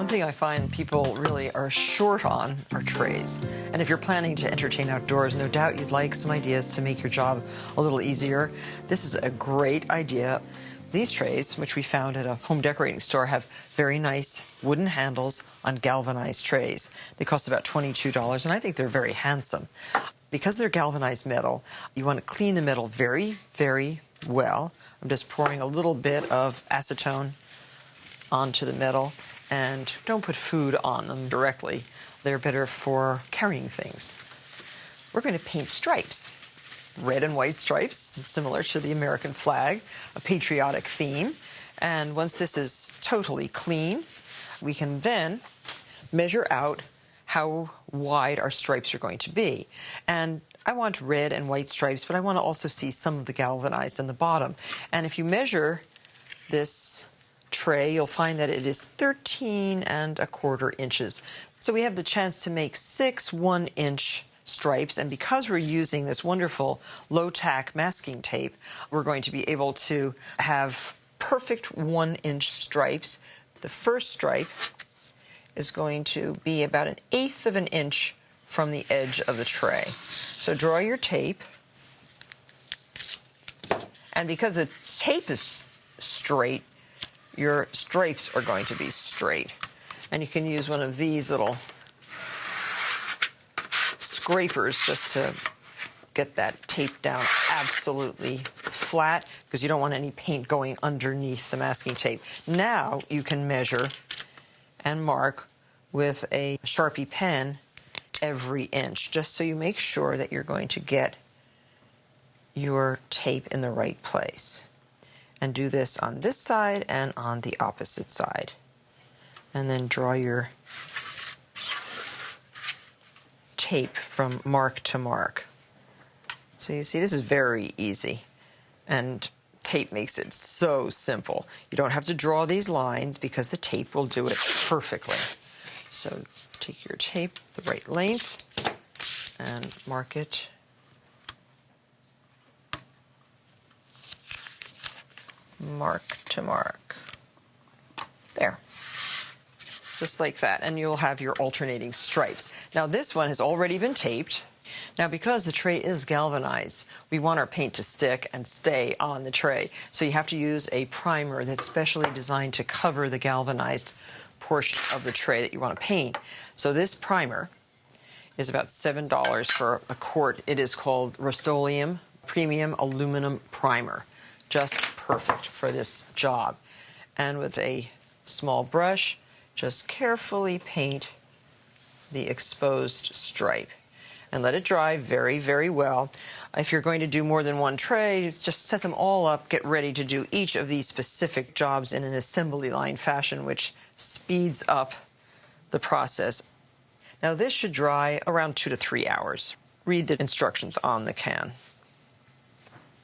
One thing I find people really are short on are trays. And if you're planning to entertain outdoors, no doubt you'd like some ideas to make your job a little easier. This is a great idea. These trays, which we found at a home decorating store, have very nice wooden handles on galvanized trays. They cost about $22, and I think they're very handsome. Because they're galvanized metal, you want to clean the metal very, very well. I'm just pouring a little bit of acetone onto the metal. And don't put food on them directly. They're better for carrying things. We're going to paint stripes. Red and white stripes, similar to the American flag, a patriotic theme. And once this is totally clean, we can then measure out how wide our stripes are going to be. And I want red and white stripes, but I want to also see some of the galvanized in the bottom. And if you measure this tray, you'll find that it is 13¼ inches. So we have the chance to make 6 1-inch stripes, and because we're using this wonderful low-tack masking tape, we're going to be able to have perfect 1-inch stripes. The first stripe is going to be about 1/8 inch from the edge of the tray. So draw your tape, and because the tape is straight, your stripes are going to be straight. And you can use one of these little scrapers just to get that tape down absolutely flat, because you don't want any paint going underneath the masking tape. Now you can measure and mark with a Sharpie pen every inch, just so you make sure that you're going to get your tape in the right place. And do this on this side and on the opposite side. And then draw your tape from mark to mark. So you see, this is very easy. And tape makes it so simple. You don't have to draw these lines because the tape will do it perfectly. So take your tape the right length and mark it mark to mark. There. Just like that. And you'll have your alternating stripes. Now this one has already been taped. Now because the tray is galvanized, we want our paint to stick and stay on the tray. So you have to use a primer that's specially designed to cover the galvanized portion of the tray that you want to paint. So this primer is about $7 for a quart. It is called Rust-Oleum Premium Aluminum Primer. Just perfect for this job. And with a small brush, just carefully paint the exposed stripe and let it dry very, very well. If you're going to do more than one tray, just set them all up, get ready to do each of these specific jobs in an assembly line fashion, which speeds up the process. Now this should dry around 2 to 3 hours. Read the instructions on the can.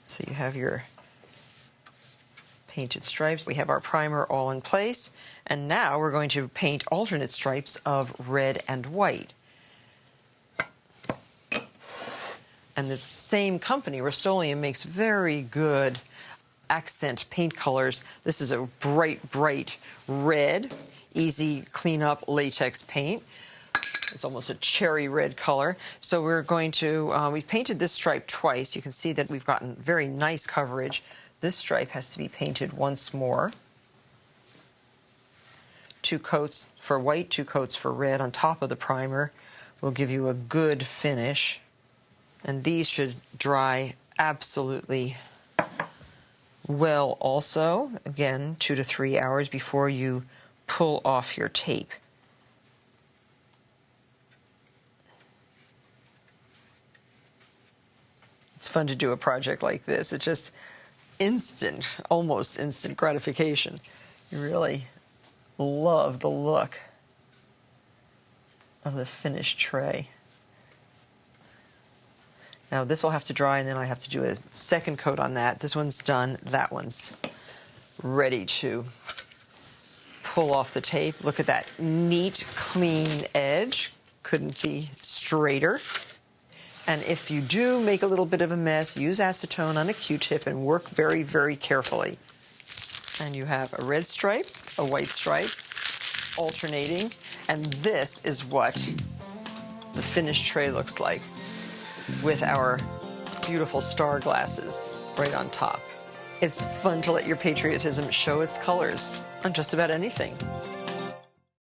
So you have your painted stripes. We have our primer all in place, and now we're going to paint alternate stripes of red and white. And the same company, Rust-Oleum, makes very good accent paint colors. This is a bright, bright red, easy clean-up latex paint. It's almost a cherry red color. So we're going to, we've painted this stripe twice. You can see that we've gotten very nice coverage. This stripe has to be painted once more. 2 coats for white, 2 coats for red on top of the primer will give you a good finish. And these should dry absolutely well also. Again, 2 to 3 hours before you pull off your tape. It's fun to do a project like this. It's just instant, almost instant gratification. You really love the look of the finished tray. Now this will have to dry, and then I have to do a second coat on that. This one's done. That one's ready to pull off the tape. Look at that neat, clean edge. Couldn't be straighter. And if you do make a little bit of a mess, use acetone on a Q-tip and work very, very carefully. And you have a red stripe, a white stripe, alternating, and this is what the finished tray looks like with our beautiful star glasses right on top. It's fun to let your patriotism show its colors on just about anything.